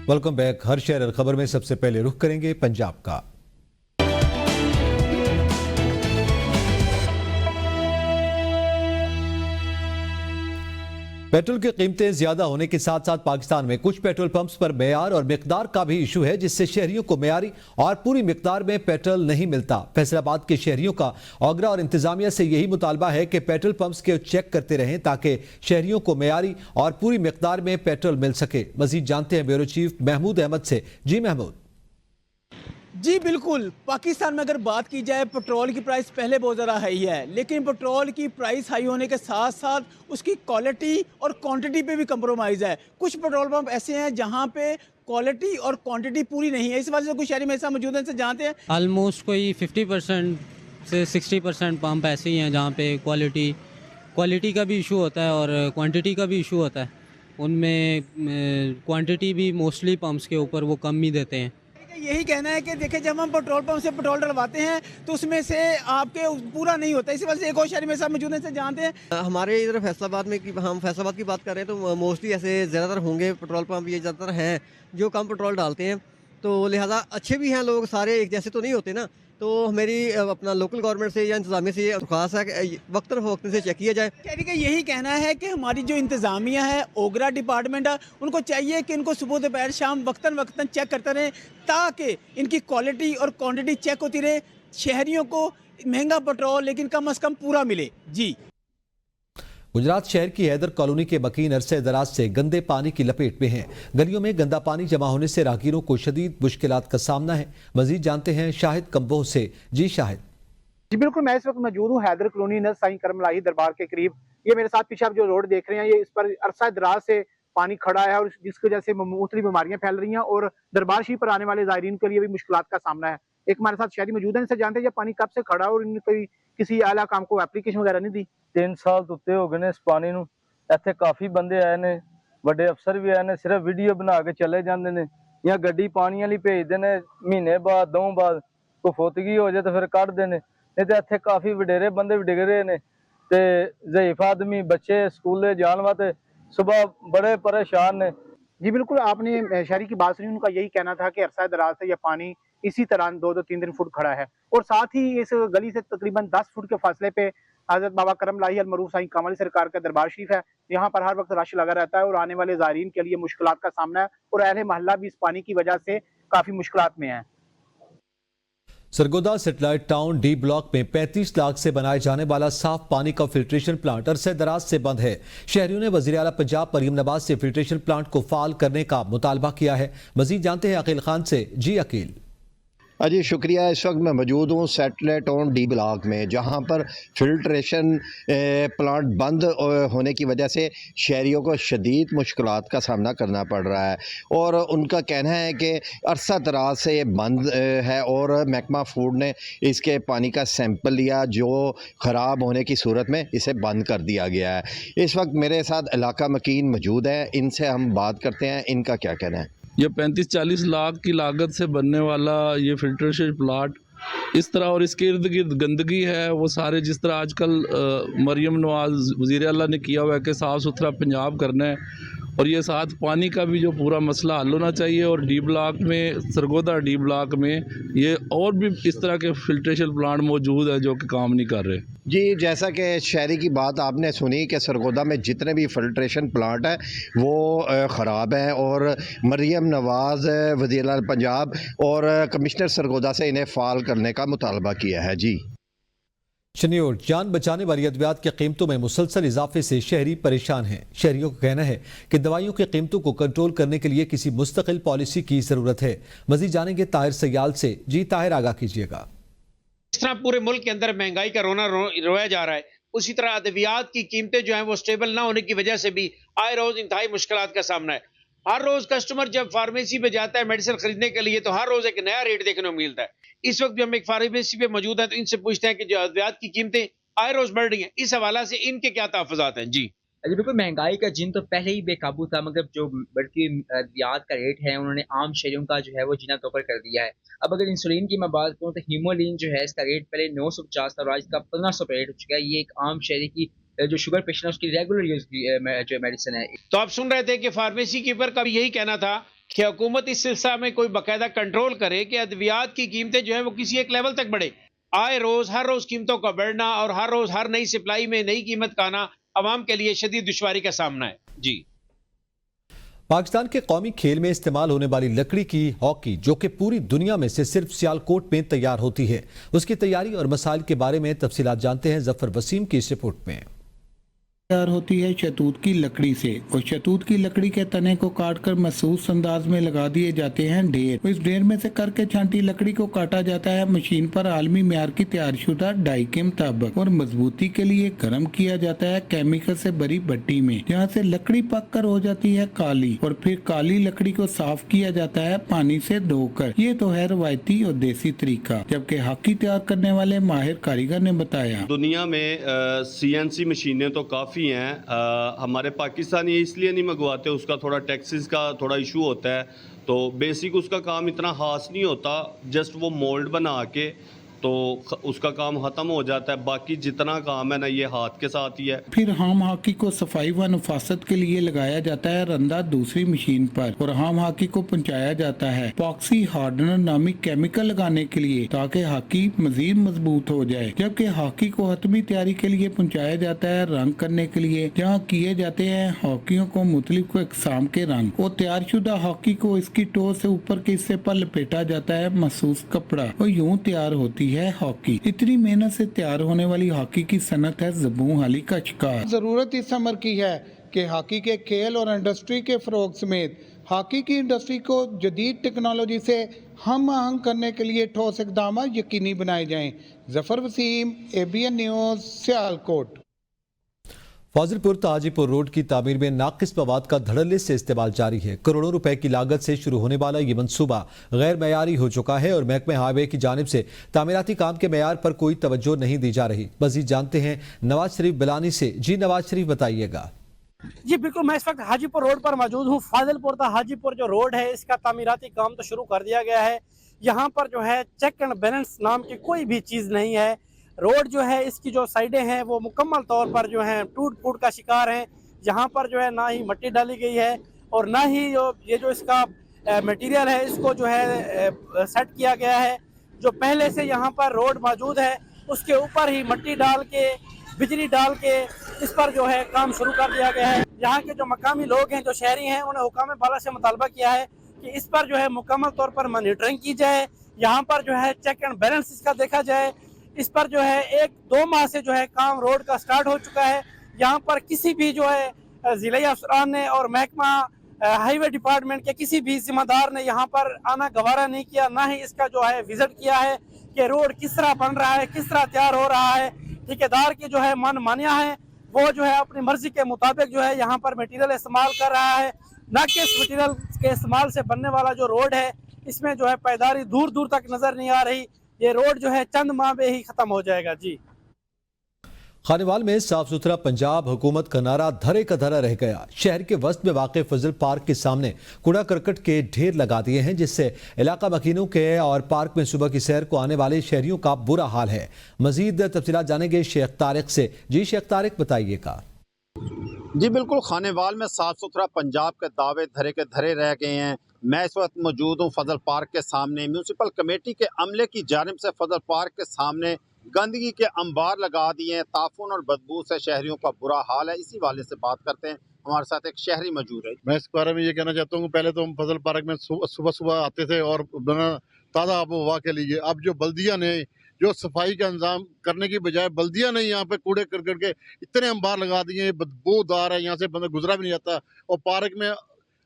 Welcome back. हर शहर खबर में सबसे पहले रुख करेंगे पंजाब का। पेट्रोल की कीमतें ज्यादा होने के साथ साथ पाकिस्तान में कुछ पेट्रोल पंप्स पर मेयार और मिकदार का भी इशू है, जिससे शहरियों को मेयारी और पूरी मिकदार में पेट्रोल नहीं मिलता। फैसलाबाद के शहरियों का ओगरा और इंतजामिया से यही मुतालबा है कि पेट्रोल पंप्स के चेक करते रहें ताकि शहरियों को मेयारी और पूरी मिकदार में पेट्रोल मिल सके। मजीद जानते हैं ब्यूरो चीफ महमूद अहमद से। जी महमूद। जी बिल्कुल, पाकिस्तान में अगर बात की जाए पेट्रोल की प्राइस पहले बहुत ज़्यादा हाई है, लेकिन पेट्रोल की प्राइस हाई होने के साथ साथ उसकी क्वालिटी और क्वांटिटी पे भी कंप्रोमाइज़ है। कुछ पेट्रोल पंप ऐसे हैं जहां पे क्वालिटी और क्वांटिटी पूरी नहीं है। इस वजह से कुछ शहरी में ऐसा मौजूद है, इनसे जानते हैं। ऑलमोस्ट कोई 50% से 60% पंप ऐसे ही हैं जहाँ पे क्वालिटी का भी इशू होता है और क्वांटिटी का भी इशू होता है। उनमें क्वांटिटी भी मोस्टली पंप्स के ऊपर वो कम ही देते हैं। यही कहना है कि देखिए, जब हम पेट्रोल पंप से पेट्रोल डलवाते हैं तो उसमें से आपके पूरा नहीं होता। इसी वजह से एक और शहरी में साहब मौजूद हैं, जानते हैं। हमारे इधर फैसलाबाद में हम फैसलाबाद की बात कर रहे हैं तो मोस्टली ऐसे ज़्यादातर होंगे पेट्रोल पंप, ये ज़्यादातर हैं जो कम पेट्रोल डालते हैं, तो लिहाजा अच्छे भी हैं लोग, सारे एक जैसे तो नहीं होते ना। तो मेरी अपना लोकल गवर्नमेंट से या इंतजामिया से दरख्वास्त है कि वक्त से चेक किया जाए। शहरी का यही कहना है कि हमारी जो इंतजामिया है, ओगरा डिपार्टमेंट है, उनको चाहिए कि इनको सुबह दोपहर शाम वक्तन चेक करते रहें ताकि इनकी क्वालिटी और क्वांटिटी चेक होती रहे। शहरियों को महंगा पेट्रोल लेकिन कम अज़ कम पूरा मिले। जी। गुजरात शहर की हैदर कॉलोनी के मकीन अरसे दराज से गंदे पानी की लपेट में हैं। गलियों में गंदा पानी जमा होने से राहगीरों को शदीद मुश्किलात का सामना है। मजीद जानते हैं शाहिद कम्बोह से। जी शाहिद। जी बिल्कुल, मैं इस वक्त मौजूद हूँ हैदर कॉलोनी नज़र साईं करमलाही दरबार के करीब। ये मेरे साथ पीछे आप जो रोड देख रहे हैं, ये इस पर अरसा दराज से पानी खड़ा है और जिसकी वजह से मुख्तलिफ बीमारियां फैल रही हैं और दरबार शरीफ पर आने वाले ज़ायरीन के लिए भी मुश्किलात का सामना है। एक हमारे साथ शहरी मौजूद है, इनसे जानते हैं ये पानी कब से खड़ा है और इन्होंने कोई किसी आला काम को एप्लीकेशन वगैरह नहीं दी। 3 साल तो उत्ते हो गए ने इस पानी नूं। ਇੱਥੇ ਕਾਫੀ ਬੰਦੇ ਆਏ ਨੇ, ਵੱਡੇ ਅਫਸਰ ਵੀ ਆਏ ਨੇ, ਸਿਰਫ ਵੀਡੀਓ ਬਣਾ ਕੇ ਚਲੇ ਜਾਂਦੇ ਨੇ ਜਾਂ ਗੱਡੀ ਪਾਣੀ ਵਾਲੀ ਭੇਜਦੇ ਨੇ, ਮਹੀਨੇ ਬਾਅਦ ਦੋ ਬਾਅਦ ਕੋਈ ਫੁੱਤਗੀ ਹੋ ਜਾਏ ਤਾਂ ਫਿਰ ਕੱਢਦੇ ਨੇ। ਨਹੀਂ ਤੇ ਇੱਥੇ ਕਾਫੀ ਵਡੇਰੇ ਬੰਦੇ ਵੀ ਡਿੱਗ ਰਹੇ ਨੇ ਤੇ ਜ਼ਈਫ ਆਦਮੀ ਬੱਚੇ ਸਕੂਲੇ ਜਾਣ ਵਾਸਤੇ सुबह बड़े परेशान ने। जी बिल्कुल, आपने शहरी की बात सुनी, उनका यही कहना था कि अरसा दराज से यह पानी इसी तरह 2-3 फुट खड़ा है और साथ ही इस गली से तकरीबन 10 फुट के फासले पे हजरत बाबा करमलाही अलमरूफ साईं कामली सरकार का दरबार शरीफ है। यहाँ पर हर वक्त रश लगा रहता है और आने वाले ज़ायरीन के लिए मुश्किलात का सामना है और अहले महल्ला भी इस पानी की वजह से काफ़ी मुश्किलात में है। Sargodha satellite town D block में 35 लाख से बनाए जाने वाला साफ पानी का फिल्ट्रेशन प्लांट अरसे दराज से बंद है। शहरियों ने वज़ीर आला पंजाब मरियम नवाज से फिल्ट्रेशन प्लांट को फाल करने का मुतालबा किया है। मजीद जानते हैं अकील खान से। जी अकील। जी शुक्रिया। इस वक्त मैं मौजूद हूँ सैटेलाइट टाउन डी ब्लॉक में, जहाँ पर फिल्ट्रेशन प्लांट बंद होने की वजह से शहरियों को शदीद मुश्किलात का सामना करना पड़ रहा है और उनका कहना है कि अरसा दराज से ये बंद है और महकमा फूड ने इसके पानी का सैंपल लिया जो ख़राब होने की सूरत में इसे बंद कर दिया गया है। इस वक्त मेरे साथ इलाका मकीन मौजूद है, इनसे हम बात करते हैं, इनका क्या कहना है। ये 35-40 लाख की लागत से बनने वाला ये फिल्ट्रेशन प्लांट इस तरह और इसके इर्द गिर्द गंदगी है वो सारे, जिस तरह आजकल मरियम नवाज वज़ीर आला ने किया हुआ है कि साफ़ सुथरा पंजाब करना है और ये साथ पानी का भी जो पूरा मसला हल होना चाहिए। और डी ब्लॉक में, सरगोदा डी ब्लॉक में ये और भी इस तरह के फिल्ट्रेशन प्लांट मौजूद है जो कि काम नहीं कर रहे। जी, जैसा कि शहरी की बात आपने सुनी कि सरगोदा में जितने भी फिल्ट्रेशन प्लांट है वो ख़राब है और मरियम नवाज़ वज़ीर आला पंजाब और कमिश्नर सरगोदा से इन्हें फाल करने का मुतालबा किया है। जी शनियोर जान बचाने वाली अद्वियात की कीमतों में मुसलसल इजाफे से शहरी परेशान हैं। शहरियों का कहना है कि दवाइयों की कीमतों को कंट्रोल करने के लिए किसी मुस्तकिल पॉलिसी की जरूरत है। मजीद जानेंगे ताहिर सयाल से। जी ताहिर, आगाह कीजिएगा। इस तरह पूरे मुल्क के अंदर महंगाई का रोना रोया जा रहा है, उसी तरह अद्वियात की कीमतें जो हैं वो स्टेबल ना होने की वजह से भी आए रोज इंतहाई मुश्किलात का सामना है। हर रोज कस्टमर जब फार्मेसी पे जाता है मेडिसिन खरीदने के लिए तो हर रोज एक नया रेट देखने को मिलता है। इस वक्त भी हम एक फार्मेसी पे मौजूद हैं तो इनसे पूछते हैं कि जो अद्वियात की कीमतें आए रोज बढ़ रही हैं, इस हवाला से इनके क्या तहफ़्फ़ुज़ात हैं। जी बिल्कुल, महंगाई का जिन तो पहले ही बेकाबू था, मगर जो बढ़ती अद्वियात का रेट है उन्होंने आम शहरियों का जो है वो जीना तोपर कर दिया है। अब अगर इंसुलिन की मैं बात करूँ तो हीमोलिन जो है इसका रेट पहले 950 था और आज का 1500 रेट हो चुका है। ये एक आम शहरी की जो शुगर पेशेंट है उसकी रेगुलर यूज की जो मेडिसिन है। तो आप सुन रहे थे कि फार्मेसी कीपर का भी यही कहना था کہ حکومت اس سلسلہ میں کوئی باقاعدہ کنٹرول کرے کہ ادویات کی قیمتیں جو ہیں وہ کسی ایک لیول تک بڑھے. آئے روز ہر روز قیمتوں کا بڑھنا اور ہر روز ہر نئی سپلائی میں نئی قیمت کا آنا عوام کے لیے شدید دشواری کا سامنا ہے. جی. پاکستان کے قومی کھیل میں استعمال ہونے والی لکڑی کی ہاکی، جو کہ پوری دنیا میں سے صرف سیالکوٹ میں تیار ہوتی ہے، اس کی تیاری اور مسائل کے بارے میں تفصیلات جانتے ہیں ظفر وسیم کی اس رپورٹ میں. تیار ہوتی ہے شہتوت کی لکڑی سے، اور شہتوت کی لکڑی کے تنے کو کاٹ کر مخصوص انداز میں لگا دیے جاتے ہیں ڈھیر. اس ڈھیر میں سے کر کے چھانٹی لکڑی کو کاٹا جاتا ہے مشین پر عالمی معیار کی تیار شدہ ڈائی کے مطابق، اور مضبوطی کے لیے گرم کیا جاتا ہے کیمیکل سے بھری بھٹی میں، جہاں سے لکڑی پک کر ہو جاتی ہے کالی، اور پھر کالی لکڑی کو صاف کیا جاتا ہے پانی سے دھو کر. یہ تو ہے روایتی اور دیسی طریقہ، جبکہ ہاکی تیار کرنے والے ماہر کاریگر نے بتایا دنیا میں CNC مشینیں تو کافی ہیں. ہمارے پاکستانی اس لیے نہیں منگواتے، اس کا تھوڑا ٹیکسز کا تھوڑا ایشو ہوتا ہے، تو بیسک اس کا کام اتنا خاص نہیں ہوتا، جسٹ وہ مولڈ بنا کے تو اس کا کام ختم ہو جاتا ہے. باقی جتنا کام ہے نا یہ ہاتھ کے ساتھ ہی ہے. پھر ہام ہاکی کو صفائی و نفاست کے لیے لگایا جاتا ہے رندہ دوسری مشین پر، اور ہام ہاکی کو پہنچایا جاتا ہے پاکسی ہارڈنر نامی کیمیکل لگانے کے لیے، تاکہ ہاکی مزید مضبوط ہو جائے. جبکہ ہاکی کو حتمی تیاری کے لیے پہنچایا جاتا ہے رنگ کرنے کے لیے، جہاں کیے جاتے ہیں ہاکیوں کو مختلف اقسام کے رنگ، اور تیار شدہ ہاکی کو اس کی ٹو سے اوپر کے حصے پر لپیٹا جاتا ہے مخصوص کپڑا، اور یوں تیار ہوتی ہے ہاکی. اتنی محنت سے تیار ہونے والی ہاکی کی صنعت ہے زبوں حالی کا شکار. ضرورت اس امر کی ہے کہ ہاکی کے کھیل اور انڈسٹری کے فروغ سمیت ہاکی کی انڈسٹری کو جدید ٹیکنالوجی سے ہم آہنگ کرنے کے لیے ٹھوس اقدامات یقینی بنائے جائیں. ظفر وسیم، ABN نیوز، سیالکوٹ. فاضل پور تا حاجی پور روڈ کی تعمیر میں ناقص مواد کا دھڑلے سے استعمال جاری ہے. کروڑوں روپے کی لاگت سے شروع ہونے والا یہ منصوبہ غیر معیاری ہو چکا ہے، اور محکمہ ہائی وے کی جانب سے تعمیراتی کام کے معیار پر کوئی توجہ نہیں دی جا رہی. مزید جانتے ہیں نواز شریف بلانی سے. جی نواز شریف بتائیے گا. جی بالکل، میں اس وقت حاجی پور روڈ پر موجود ہوں. فاضل پور تا حاجی پور جو روڈ ہے اس کا تعمیراتی کام تو شروع کر دیا گیا ہے. یہاں پر جو ہے چیک اینڈ بیلنس نام کی کوئی بھی چیز نہیں ہے. روڈ جو ہے اس کی جو سائیڈیں ہیں وہ مکمل طور پر جو ہیں ٹوٹ پھوٹ کا شکار ہیں. یہاں پر جو ہے نہ ہی مٹی ڈالی گئی ہے، اور نہ ہی یہ جو اس کا میٹیریل ہے اس کو جو ہے سیٹ کیا گیا ہے. جو پہلے سے یہاں پر روڈ موجود ہے اس کے اوپر ہی مٹی ڈال کے بجلی ڈال کے اس پر جو ہے کام شروع کر دیا گیا ہے. یہاں کے جو مقامی لوگ ہیں، جو شہری ہیں، انہوں نے حکام بالا سے مطالبہ کیا ہے کہ اس پر جو ہے مکمل طور پر مانیٹرنگ کی جائے. یہاں پر جو ہے چیک اینڈ بیلنس اس کا دیکھا جائے. اس پر جو ہے 1-2 ماہ سے جو ہے کام روڈ کا سٹارٹ ہو چکا ہے. یہاں پر کسی بھی جو ہے ضلعی افسران نے اور محکمہ ہائی وے ڈپارٹمنٹ کے کسی بھی ذمہ دار نے یہاں پر آنا گوارا نہیں کیا، نہ ہی اس کا جو ہے وزٹ کیا ہے کہ روڈ کس طرح بن رہا ہے، کس طرح تیار ہو رہا ہے. ٹھیکیدار کی جو ہے من مانیاں ہیں، وہ جو ہے اپنی مرضی کے مطابق جو ہے یہاں پر میٹیریل استعمال کر رہا ہے. نہ کہ اس میٹیریل کے استعمال سے بننے والا جو روڈ ہے اس میں جو ہے پائیداری دور دور تک نظر نہیں آ رہی. یہ روڈ جو ہے چند ماہ میں ہی ختم ہو جائے گا. جی خانیوال میں صاف ستھرا پنجاب حکومت کا نعرہ دھرے کا دھرا رہ گیا. شہر کے وسط میں واقع فضل پارک کے سامنے کوڑا کرکٹ کے ڈھیر لگا دیے ہیں، جس سے علاقہ مکینوں کے اور پارک میں صبح کی سیر کو آنے والے شہریوں کا برا حال ہے. مزید تفصیلات جانیں گے شیخ طارق سے. جی شیخ طارق بتائیے گا. جی بالکل، خانیوال میں صاف ستھرا پنجاب کے دعوے دھرے کے دھرے رہ گئے ہیں. میں اس وقت موجود ہوں فضل پارک کے سامنے. میونسپل کمیٹی کے عملے کی جانب سے فضل پارک کے سامنے گندگی کے انبار لگا دیے ہیں. تعفن اور بدبو سے شہریوں کا برا حال ہے. اسی والے سے بات کرتے ہیں. ہمارے ساتھ ایک شہری موجود ہے. میں اس بارے میں یہ کہنا چاہتا ہوں کہ پہلے تو ہم فضل پارک میں صبح آتے تھے اور تازہ آب و ہوا کے لیے. اب جو بلدیہ نے جو صفائی کا انتظام کرنے کی بجائے بلدیہ نے یہاں پہ کوڑے کرکٹ کے اتنے انبار لگا دیے ہیں، بدبو دار ہے، یہاں سے بندہ گزرا بھی نہیں جاتا. اور پارک میں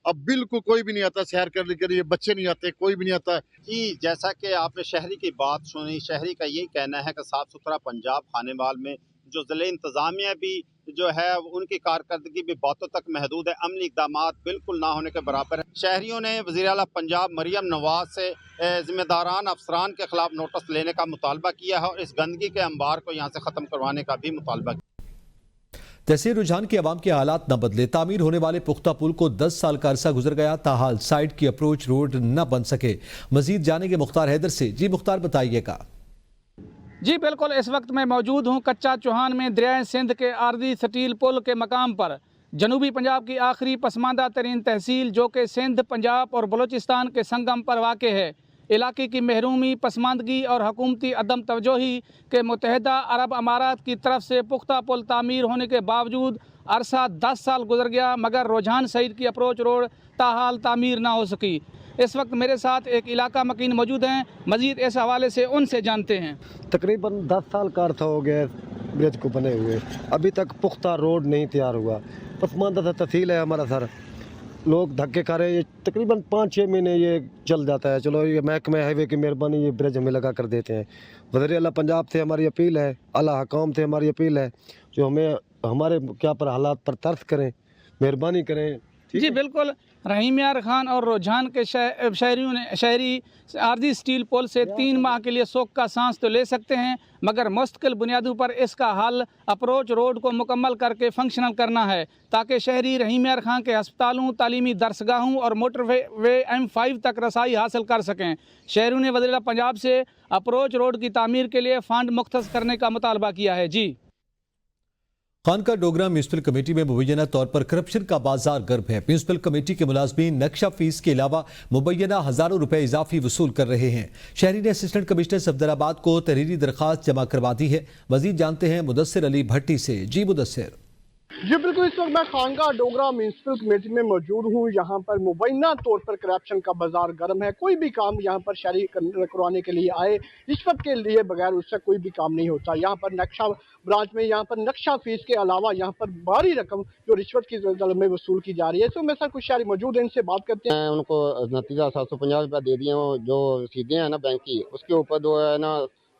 اب بالکل کوئی بھی نہیں آتا سیر کرنے کے لیے، بچے نہیں آتے، کوئی بھی نہیں آتا. جی جیسا کہ آپ نے شہری کی بات سنی، شہری کا یہی کہنا ہے کہ صاف ستھرا پنجاب خانیوال میں جو ضلع انتظامیہ بھی جو ہے ان کی کارکردگی بھی باتوں تک محدود ہے. عملی اقدامات بالکل نہ ہونے کے برابر ہے. شہریوں نے وزیر اعلیٰ پنجاب مریم نواز سے ذمہ داران افسران کے خلاف نوٹس لینے کا مطالبہ کیا ہے اور اس گندگی کے انبار کو یہاں سے ختم کروانے کا بھی مطالبہ کیا. تحصیل رجحان کے عوام کے حالات نہ بدلے. تعمیر ہونے والے پختہ پل کو 10 سال کا عرصہ گزر گیا، تاحال سائٹ کی اپروچ روڈ نہ بن سکے. مزید جانیں گے مختار حیدر سے. جی مختار بتائیے گا. جی بالکل، اس وقت میں موجود ہوں کچا چوہان میں دریائے سندھ کے عارضی سٹیل پل کے مقام پر، जनूबी पंजाब की आखिरी पसमानदा तरीन तहसील जो कि सिंध, पंजाब और बलूचिस्तान के संगम पर वाक़ है। इलाके की महरूमी, पसमानदगी और हुकूमती अदम तवज्जोही के मुत्तहिदा अरब अमारात की तरफ से पुख्ता पुल तामीर होने के बावजूद अरसा 10 साल गुजर गया, मगर रुझान सईद की अप्रोच रोड ताहाल तामीर ना हो सकी। इस वक्त मेरे साथ एक इलाका मकीन मौजूद हैं, मज़ीद इस हवाले से उनसे जानते हैं। तकरीबन 10 साल का अर्सा हो गया ब्रिज को बने हुए, अभी तक पुख्ता रोड नहीं तैयार हुआ। पसमानदा सा तहसील है हमारा सर, लोग धक्के खा रहे हैं। ये तकरीबन 5-6 महीने ये चल जाता है। चलो ये महकमे हाईवे की मेहरबानी, ये ब्रिज हमें लगा कर देते हैं। वज़ीर आला पंजाब से हमारी अपील है, आला हुकाम से हमारी अपील है जो हमें हमारे क्या पर हालात पर तरस करें, मेहरबानी करें। जी बिल्कुल। रहीम यार खान और रुझान के शहरी आर्जी स्टील पुल से 3 माह के लिए सोख का सांस तो ले सकते हैं, मगर मुस्तकिल बुनियादों पर इसका हल अप्रोच रोड को मुकम्मल करके फंक्शनल करना है, ताकि शहरी रहीम यार खान के हस्पतालों, तालीमी दरसगाहों और मोटरवे M5 तक रसाई हासिल कर सकें। शहरों ने वज़ीर पंजाब से अप्रोच रोड की तामीर के लिए फ़ंड मुख्तस करने का मुतालबा किया है। जी खानका डोगरा म्यूनसिपल कमेटी में मुबैना तौर पर करप्शन का बाजार गर्म है। म्यूनसिपल कमेटी के मुलाजमीन नक्शा फीस के अलावा मुबैना हजारों रुपए इजाफी वसूल कर रहे हैं। शहरी ने असिस्टेंट कमिश्नर सफदराबाद को तहरीरी दरखास्त जमा करवा दी है। मजीद जानते हैं मुदस्सिर अली भट्टी से। जी मुदस्सिर। जी बिल्कुल, इस वक्त मैं खानका डोगरा म्यूनसिपल कमेटी में मौजूद हूँ। यहाँ पर मुबैना तौर पर करप्शन का बाजार गर्म है। कोई भी काम यहाँ पर शहरी करवाने के लिए आए, रिश्वत के लिए बगैर उससे कोई भी काम नहीं होता। यहाँ पर नक्शा ब्रांच में यहाँ पर नक्शा फीस के अलावा यहाँ पर भारी रकम जो रिश्वत की तलब में वसूल की जा रही है। तो मेरे साथ कुछ शहरी मौजूद हैं, इनसे बात करते हैं। उनको नतीजा 750 रुपया दे दिए, जो रसीदें हैं ना बैंक की, उसके ऊपर जो है ना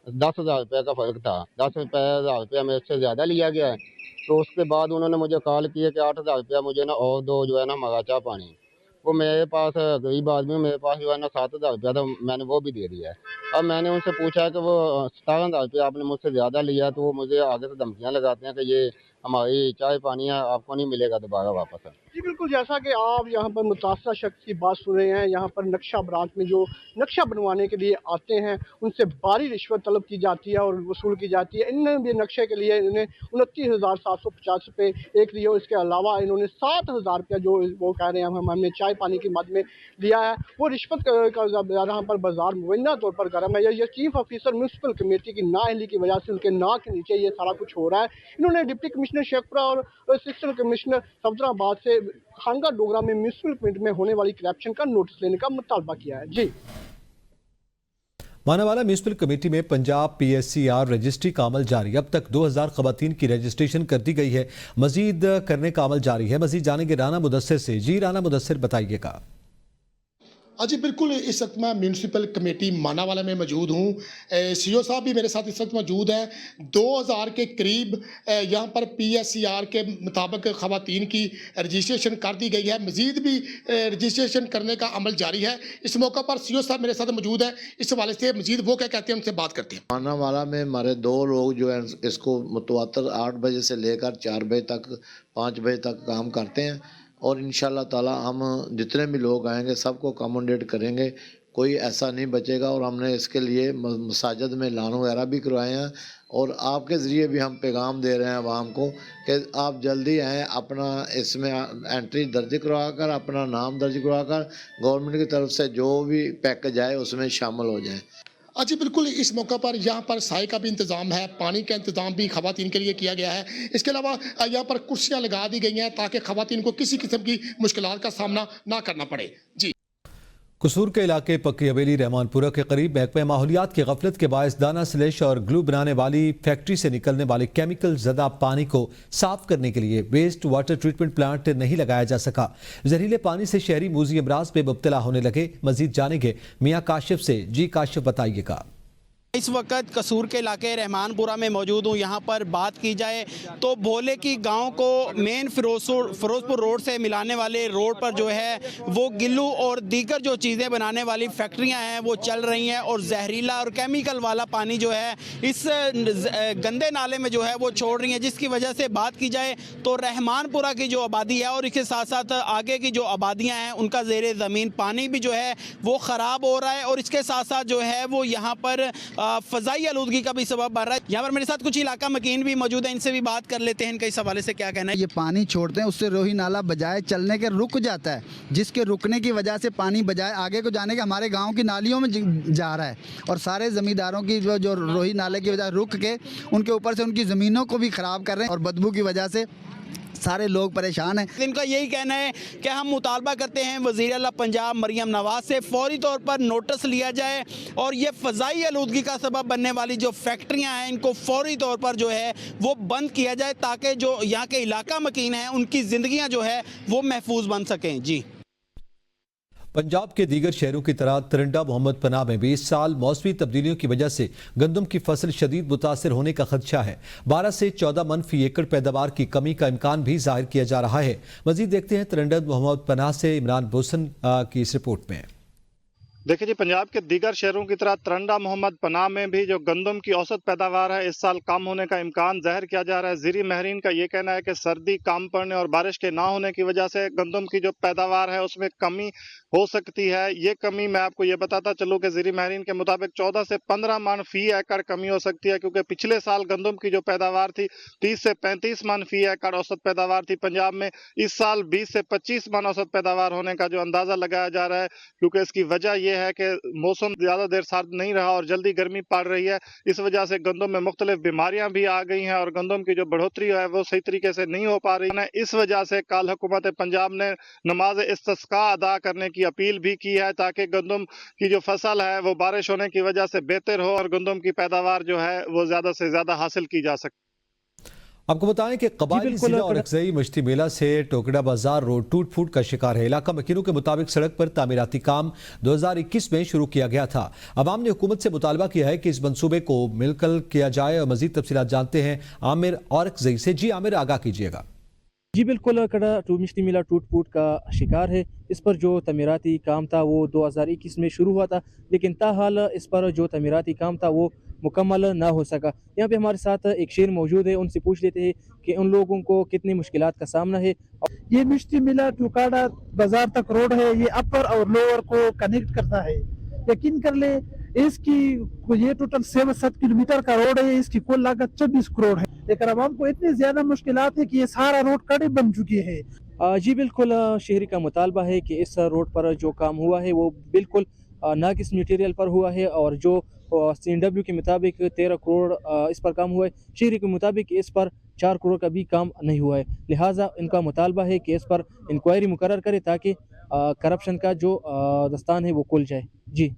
10,000 रुपये का फ़र्क था। 10,000 रुपया मेरे से ज़्यादा लिया गया है। तो उसके बाद उन्होंने मुझे कॉल किया कि 8,000 रुपया मुझे ना और दो, जो है ना मगाचा पानी। वो मेरे पास गरीब आदमी, मेरे पास जो है ना 7,000 रुपया था, मैंने वो भी दे दिया है। अब मैंने उनसे पूछा कि वो 17,000 रुपया आपने मुझसे ज़्यादा लिया, तो वो मुझे आगे से धमकियाँ लगाते हैं कि ये हमारी चाय पानी है, आपको नहीं मिलेगा दोबारा वापस। जी बिल्कुल, जैसा कि आप यहाँ पर मुतासरा शख्स की बात सुन रहे हैं, यहाँ पर नक्शा ब्रांच में जो नक्शा बनवाने के लिए आते हैं उनसे भारी रिश्वत तलब की जाती है और वसूल की जाती है। इन्होंने भी नक्शे के लिए इन्हें 29,750 रुपये एक लिए। इसके अलावा इन्होंने 7,000 रुपया जो वो कह रहे हैं हमने चाय पानी की मद में लिया है, वो रिश्वत का यहाँ पर बाजार मुबैना तौर पर गर्म है। ये चीफ ऑफिसर म्यूनसिपल कमेटी की नाअहली की वजह से उनके नाक के नीचे ये सारा कुछ हो रहा है। इन्होंने डिप्टी कमिश्नर शेखपुरा और असिस्टेंट कमिश्नर सफदराबाद से खानका डोगरा में म्यूनसिपल कमेटी में होने वाली करप्शन का नोटिस लेने का मुतालबा किया है। जी मानावाला म्यूनसिपल कमेटी में पंजाब PSCR रजिस्ट्री का अमल जारी। अब तक 2000 खवातीन की रजिस्ट्रेशन कर दी गई है, मजीद करने का अमल जारी है। मजीद जानेंगे राना मुदस्सिर से। जी राना मुदस्सिर, बताइएगा। जी बिल्कुल, इस वक्त मैं म्यूनसिपल कमेटी मानावाला में मौजूद हूँ। CO साहब भी मेरे साथ इस वक्त मौजूद हैं। 2000 के करीब यहाँ पर PSCR के मुताबिक खवातीन की रजिस्ट्रेशन कर दी गई है। मज़ीद भी रजिस्ट्रेशन करने का अमल जारी है। इस मौका पर CO साहब मेरे साथ मौजूद हैं। इस हवाले से मज़ीद वो क्या कहते हैं, उनसे बात करते हैं। मानावाला में हमारे 2 लोग जो हैं इसको मुतवातर 8 बजे से लेकर 4 बजे तक 5 बजे तक काम करते हैं, और इंशाल्लाह ताला हम जितने भी लोग आएंगे सबको अकोमोडेट करेंगे, कोई ऐसा नहीं बचेगा। और हमने इसके लिए मसाजिद में ऐलान वगैरह भी करवाए हैं, और आपके ज़रिए भी हम पैगाम दे रहे हैं आवाम को कि आप जल्दी आएँ, अपना इसमें एंट्री दर्ज करवा कर, अपना नाम दर्ज करवा कर गवर्नमेंट की तरफ से जो भी पैकेज आए उसमें शामिल हो जाएँ। जी बिल्कुल, इस मौका पर यहाँ पर साए का भी इंतज़ाम है, पानी का इंतज़ाम भी खवातीन के लिए किया गया है। इसके अलावा यहाँ पर कुर्सियाँ लगा दी गई हैं ताकि खवातीन को किसी किस्म की मुश्किलात का सामना ना करना पड़े। जी कसूर के इलाके पक्की हवेली रहमानपुरा के करीब महकमा माहौलियात की गफलत के बायस दाना स्लेश और ग्लू बनाने वाली फैक्ट्री से निकलने वाले केमिकल ज़दा पानी को साफ करने के लिए वेस्ट वाटर ट्रीटमेंट प्लांट नहीं लगाया जा सका। जहरीले पानी से शहरी मूजी अमराज में मुब्तला होने लगे। मजीद जानेंगे मियाँ काशिफ से। जी काशिफ, बताइएगा। इस वक्त कसूर के इलाके रहमानपुरा में मौजूद हूँ। यहाँ पर बात की जाए तो भोले की गांव को मेन फिरोजपुर रोड से मिलाने वाले रोड पर जो है वो गिल्लू और दीगर जो चीज़ें बनाने वाली फैक्ट्रियाँ हैं वो चल रही हैं, और जहरीला और केमिकल वाला पानी जो है इस गंदे नाले में जो है वो छोड़ रही हैं, जिसकी वजह से बात की जाए तो रहमानपुरा की जो आबादी है और इसके साथ साथ आगे की जो आबादियाँ हैं उनका ज़ेरे ज़मीन पानी भी जो है वो ख़राब हो रहा है। और इसके साथ साथ जो है वो यहाँ पर फ़ज़ाई आलूदगी का भी सबब बन रहा है। यहाँ पर मेरे साथ कुछ इलाका मकीन भी मौजूद है, इनसे भी बात कर लेते हैं, इनका इस हवाले से क्या कहना है। ये पानी छोड़ते हैं उससे रोही नाला बजाय चलने के रुक जाता है, जिसके रुकने की वजह से पानी बजाय आगे को जाने के हमारे गाँव की नालियों में जा रहा है, और सारे ज़मींदारों की जो रोही नाले की वजह रुक के उनके ऊपर से उनकी ज़मीनों को भी ख़राब कर रहे हैं, और बदबू की वजह से सारे लोग परेशान हैं। इनका यही कहना है कि हम मुतालबा करते हैं वज़ीर आला पंजाब मरियम नवाज से फौरी तौर पर नोटिस लिया जाए और ये फ़ज़ाई आलूदगी का सबब बनने वाली जो फैक्ट्रियां हैं इनको फौरी तौर पर जो है वो बंद किया जाए, ताकि जो यहाँ के इलाका मकीन हैं उनकी ज़िंदगियाँ जो है वो महफूज बन सकें। जी। पंजाब के दीगर शहरों की तरह तिरंडा मोहम्मद पनाह में भी इस साल मौसमी तब्दीलियों की वजह से गंदम की फसल शदीद मुतासर होने का खदशा है। 12 से 14 मन फी एकड़ पैदावार की कमी का इम्कान भी जाहिर किया जा रहा है। मजीद देखते हैं तिरंडा मोहम्मद पनाह से इमरान बोसन की इस रिपोर्ट में। देखिए जी, पंजाब के दीगर शहरों की तरह तिरंडा मोहम्मद पनाह में भी जो गंदम की औसत पैदावार है इस साल कम होने का इम्कान जाहिर किया जा रहा है। ज़ीरी महरीन का ये कहना है कि सर्दी कम पड़ने और बारिश के ना होने की वजह से गंदम की जो पैदावार है उसमें कमी हो सकती है। ये कमी मैं आपको ये बताता चलूँ कि ज़ीरी महरीन के मुताबिक 14 से 15 मन फी एकड़ कमी हो सकती है, क्योंकि पिछले साल गंदम की जो पैदावार थी 30 से 35 मन फी एकड़ औसत पैदावार थी पंजाब में। इस साल 20 से 25 मन औसत पैदावार होने का जो अंदाज़ा लगाया जा रहा है, क्योंकि इसकी वजह यह है कि मौसम ज़्यादा देर सर्द नहीं रहा और जल्दी गर्मी पड़ रही है। इस वजह से गंदम में मुख्तलिफ बीमारियां भी आ गई हैं और गंदम की जो बढ़ोतरी है वो सही तरीके से नहीं हो पा रही है। इस वजह से कल हुकूमत पंजाब ने नमाज इस्तिस्का अदा करने की अपील भी की है, ताकि गंदम की जो फसल है वो बारिश होने की वजह से बेहतर हो और गंदम की पैदावार जो है वो ज़्यादा से ज़्यादा हासिल की जा सके। आपको बताएं कि कबायली जिला और अक्सई मश्ती मेला से टोकड़ा बाजार रोड टूट फूट का शिकार है। इलाका मकीनों के मुताबिक सड़क पर तामीराती काम 2021 में शुरू किया गया था। अवाम ने हुकूमत से मुतालबा किया है कि इस मंसूबे को मिलकर किया जाए और मजीद तफसीलात जानते हैं आमिर और अक्सई से। जी आमिर, आगाह कीजिएगा। जी बिल्कुल, कड़ा मिश्ती मेला टूट फूट का शिकार है। इस पर जो तमीराती काम था वो 2021 में शुरू हुआ था, लेकिन ताहाल इस पर जो तमीराती काम था वो मुकम्मल ना हो सका। यहाँ पे हमारे साथ एक शेर मौजूद है, उनसे पूछ लेते हैं कि उन लोगों को कितनी मुश्किलात का सामना है। ये मिश्ती मेला टुकाड़ा बाजार तक रोड है, ये अपर और लोअर को कनेक्ट करता है। यकीन कर ले इसकी ये टोटल 7 किलोमीटर का रोड है, इसकी कुल लागत 24 करोड़ है, लेकिन आवाम को इतनी ज्यादा मुश्किलात है कि ये सारा रोड कड़े बन चुकी है। जी बिल्कुल, शहरी का मुतालबा है कि इस रोड पर जो काम हुआ है वो बिल्कुल नाकिस मटेरियल पर हुआ है, और जो CNW के मुताबिक 13 करोड़ इस पर काम हुआ है। शहरी के मुताबिक इस पर 4 करोड़ का भी काम नहीं हुआ है। लिहाजा इनका मुतालबा है कि इस पर इंक्वायरी मुकर्रर करे ताकि करप्शन का जो दस्तान है वो खुल जाए। जी।